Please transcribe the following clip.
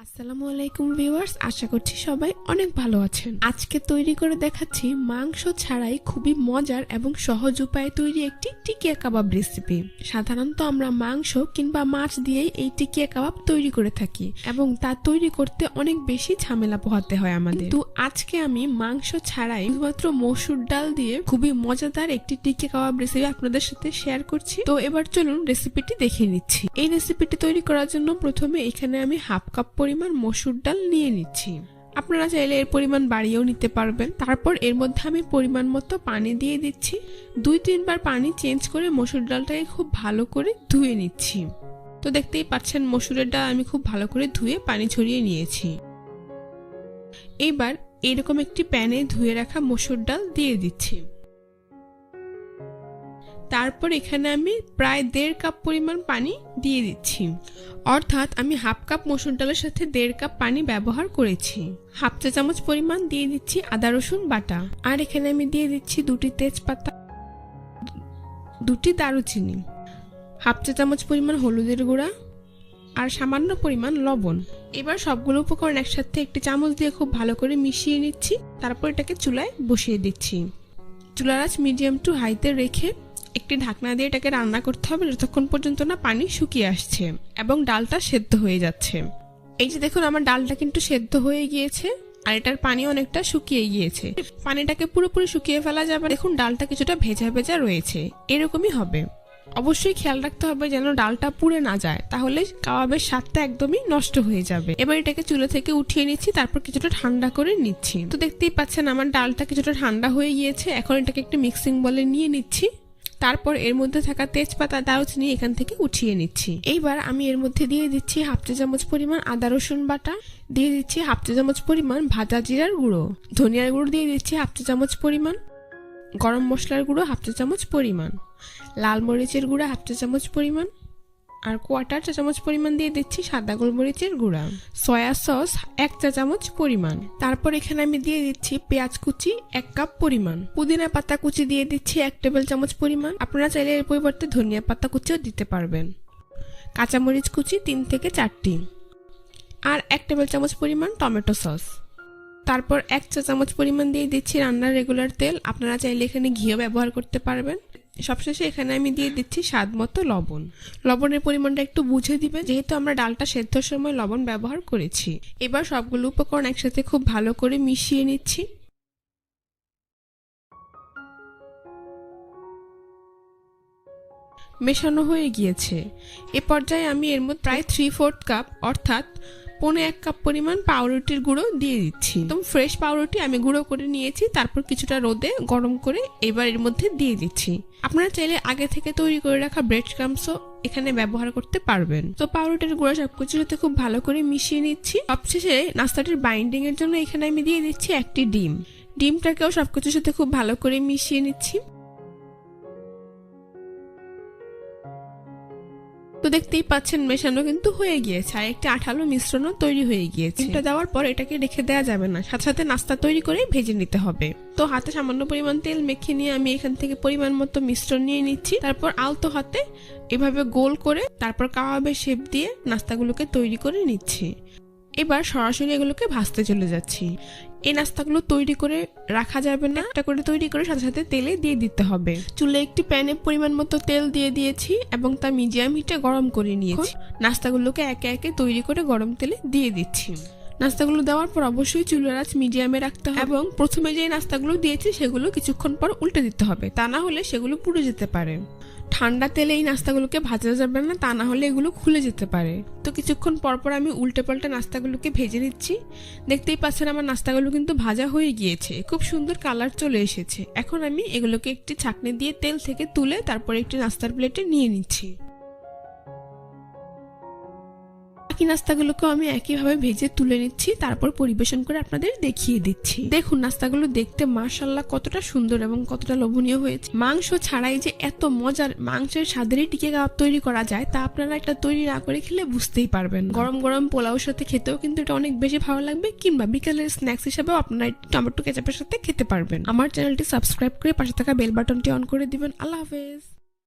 আসসালামু আলাইকুম ভিউয়ার্স, আশা করছি সবাই অনেক ভালো আছেন। আজকে তৈরি করে দেখাচ্ছি মাংস ছাড়াই খুবই মজার এবং সহজ উপায়ে তৈরি একটি টিকিয়া কাবাব রেসিপি। সাধারণত আমরা মাংস কিংবা মাছ দিয়েই এই টিকিয়া কাবাব তৈরি করে থাকি এবং তা তৈরি করতে অনেক বেশি ঝামেলা পোহাতে হয় আমাদের। তো আজকে আমি মাংস ছাড়াই শুধুমাত্র মসুর ডাল দিয়ে খুবই মজাদার একটি টিকিয়া কাবাব রেসিপি আপনাদের সাথে শেয়ার করছি। তো এবার চলুন রেসিপিটি দেখে নিচ্ছি। এই রেসিপিটি তৈরি করার জন্য প্রথমে এখানে আমি হাফ কাপ পরিমাণ মসুর ডাল নিয়ে নিচ্ছি। আপনারা চাইলে এর পরিমাণ বাড়িয়েও নিতে পারবেন। তারপর এর মধ্যে আমি পরিমাণ মতো পানি দিয়ে দিচ্ছি। 2-3 বার পানি চেঞ্জ করে মসুর ডালটাকে খুব ভালো করে ধুয়ে নিচ্ছি। তো দেখতেই পাচ্ছেন মসুরের ডাল আমি খুব ভালো করে ধুয়ে পানি ঝরিয়ে নিয়েছি। এবার এরকম একটি প্যানে ধুয়ে রাখা মসুর ডাল দিয়ে দিচ্ছি। তারপর এখানে আমি প্রায় 1.5 কাপ পরিমাণ পানি দিয়ে দিচ্ছি, অর্থাৎ আমি হাফ কাপ মসুর ডালের সাথে 1.5 কাপ পানি ব্যবহার করেছি। হাফ চা চামচ পরিমাণ দিয়ে দিচ্ছি আদা রসুন বাটা, আর এখানে আমি দিয়ে দিচ্ছি 2টি তেজপাতা, 2টি দারুচিনি, হাফ চা চামচ পরিমাণ হলুদের গুঁড়া আর সামান্য পরিমাণ লবণ। এবার সবগুলো উপকরণ একসাথে একটি চামচ দিয়ে খুব ভালো করে মিশিয়ে নিচ্ছি। তারপর এটাকে চুলায় বসিয়ে দিচ্ছি। চুলার আঁচ মিডিয়াম টু হাইতে রেখে একটি ঢাকনা দিয়ে এটাকে রান্না করতে হবে যতক্ষণ পর্যন্ত না পানি শুকিয়ে আসছে এবং ডালটা সেদ্ধ হয়ে যাচ্ছে। এই যে দেখুন, আমার ডালটা কিন্তু সেদ্ধ হয়ে গিয়েছে আর এটার পানি অনেকটা শুকিয়ে গিয়েছে। পানিটাকে পুরোপুরি শুকিয়ে ফেলা যাবে। দেখুন ডালটা কিছুটা ভেজা ভেজা রয়েছে, এরকমই হবে। অবশ্যই খেয়াল রাখতে হবে যেন ডালটা পুড়ে না যায়, তাহলে কাবাবের স্বাদটা একদমই নষ্ট হয়ে যাবে। এবার এটাকে চুলা থেকে উঠিয়ে নিচ্ছি, তারপর কিছুটা ঠান্ডা করে নিচ্ছি। তো দেখতেই পাচ্ছেন আমার ডালটা কিছুটা ঠান্ডা হয়ে গিয়েছে। এখন এটাকে একটি মিক্সিং বলে নিয়ে নিচ্ছি। তারপর এর মধ্যে থাকা তেজপাতা দারুচিনি এখান থেকে উঠিয়ে নিচ্ছি। এইবার আমি এর মধ্যে দিয়ে দিচ্ছি হাফ চা চামচ পরিমাণ আদা রসুন বাটা, দিয়ে দিচ্ছি হাফ চা চামচ পরিমাণ ভাজা জিরার গুঁড়ো, ধনিয়ার গুঁড়ো দিয়ে দিচ্ছি হাফ চা চামচ পরিমাণ, গরম মশলার গুঁড়ো হাফ চা চামচ পরিমাণ, লাল মরিচের গুঁড়া হাফ চা চামচ পরিমাণ, আর 1/4 চা চামচ পরিমাণ দিয়ে দিচ্ছি সাদা গোলমরিচের গুঁড়া, সয়া সস 1 চা চামচ পরিমাণ। তারপর এখানে আমি দিয়ে দিচ্ছি পেঁয়াজ কুচি 1 কাপ পরিমাণ, পুদিনা পাতা কুচি দিয়ে দিচ্ছি 1 টেবিল চামচ পরিমাণ। আপনারা চাইলে এর পরিবর্তে ধনিয়া পাতা কুচিও দিতে পারবেন। কাঁচামরিচ কুচি 3 থেকে 4টি, আর 1 টেবিল চামচ পরিমাণ টমেটো সস। তারপর 1 চা চামচ পরিমাণ দিয়ে দিচ্ছি রান্নার রেগুলার তেল। আপনারা চাইলে এখানে ঘিও ব্যবহার করতে পারবেন। সবশেষে এখানে আমি দিয়ে দিচ্ছি স্বাদ মতো লবণ। লবণের পরিমাণটা একটু বুঝে দিবেন, যেহেতু আমরা ডালটা সেদ্ধর সময় লবণ ব্যবহার করেছি। এবার সবগুলো উপকরণ একসাথে খুব ভালো করে মিশিয়ে নিচ্ছি। মেশানো হয়ে গিয়েছে। এ পর্যায়ে আমি এর মধ্যে প্রায় 3/4 কাপ অর্থাৎ 1.25 কাপ পরিমাণ পাউরুটির গুঁড়ো দিয়ে দিচ্ছি। একদম ফ্রেশ পাউরুটি আমি গুঁড়ো করে নিয়েছি। তারপর কিছুটা রোদে গরম করে এবার এর মধ্যে দিয়ে দিচ্ছি। আপনারা চাইলে আগে থেকে তৈরি করে রাখা ব্রেড ক্রাম্বসও এখানে ব্যবহার করতে পারবেন। তো পাউরুটির গুঁড়ো সবকিছুর সাথে খুব ভালো করে মিশিয়ে নিচ্ছি। সবশেষে নাস্তাটির বাইন্ডিং এর জন্য এখানে আমি দিয়ে দিচ্ছি একটি ডিম। ডিমটাকেও সবকিছুর সাথে খুব ভালো করে মিশিয়ে নিচ্ছি। তো দেখতেই পাচ্ছেন মেশানো কিন্তু হয়ে গিয়েছে আর একটি আঠালো মিশ্রণও তৈরি হয়ে গিয়েছে। এটা দেওয়ার পর এটাকে রেখে দেওয়া যাবে না, সাথে সাথে নাস্তা তৈরি করে ভেজে নিতে হবে। তো হাতে সামান্য পরিমাণ তেল মেখে নিয়ে আমি এখান থেকে পরিমাণ মতো মিশ্রণ নিয়ে নিচ্ছি। তারপর আলতো হাতে এভাবে গোল করে তারপর কাবাবের শেপ দিয়ে নাস্তাগুলোকে তৈরি করে নিচ্ছি। এবার সরাসরি এগুলোকে ভাজতে চলে যাচ্ছি। এই নাস্তাগুলো তৈরি করে রাখা যাবে না, একটা করে তৈরি করে সাথে সাথে তেলে দিয়ে দিতে হবে। চুলে একটি প্যানে পরিমাণ মতো তেল দিয়ে দিয়েছি এবং তা মিডিয়াম হিটে গরম করে নিয়েছি। নাস্তাগুলোকে একে একে তৈরি করে গরম তেলে দিয়ে দিচ্ছি। নাস্তাগুলো দেওয়ার পর অবশ্যই চুলার আঁচ মিডিয়ামে রাখতে হবে এবং প্রথমে যে নাস্তাগুলো দিয়েছি সেগুলো কিছুক্ষণ পর উল্টে দিতে হবে, তা না হলে সেগুলো পুড়ে যেতে পারে। ঠান্ডা তেলে এই নাস্তাগুলোকে ভাজা যাবে না, তা না হলে এগুলো খুলে যেতে পারে। তো কিছুক্ষণ পর পর আমি উল্টে পাল্টে নাস্তাগুলোকে ভেজে নিচ্ছি। দেখতেই পাচ্ছেন আমার নাস্তাগুলো কিন্তু ভাজা হয়ে গিয়েছে, খুব সুন্দর কালার চলে এসেছে। এখন আমি এগুলোকে একটি ছাঁকনি দিয়ে তেল থেকে তুলে তারপর একটি নাস্তার প্লেটে নিয়ে নিচ্ছি। বাকি নাস্তাগুলোকে আমি একইভাবে ভেজে তুলে নিচ্ছি, তারপর পরিবেশন করে আপনাদের দেখিয়ে দিচ্ছি। দেখুন নাস্তাগুলো দেখতে মাশাআল্লাহ কতটা সুন্দর এবং কতটা লোভনীয় হয়েছে। মাংস ছাড়াই যে এত মজার মাংসের স্বাদেরই টিকিয়া কাবাব তৈরি করা যায় তা আপনারা এটা তৈরি না করে খেলে বুঝতেই পারবেন। গরম গরম পোলাওর সাথে খেতেও কিন্তু এটা অনেক বেশি ভালো লাগবে, কিংবা বিকালের স্ন্যাক্স হিসেবেও আপনারা টমেটো কেচাপের সাথে খেতে পারবেন। আমার চ্যানেলটি সাবস্ক্রাইব করে পাশে থাকা বেল বাটনটি অন করে দিবেন। আল্লাহ হাফেজ।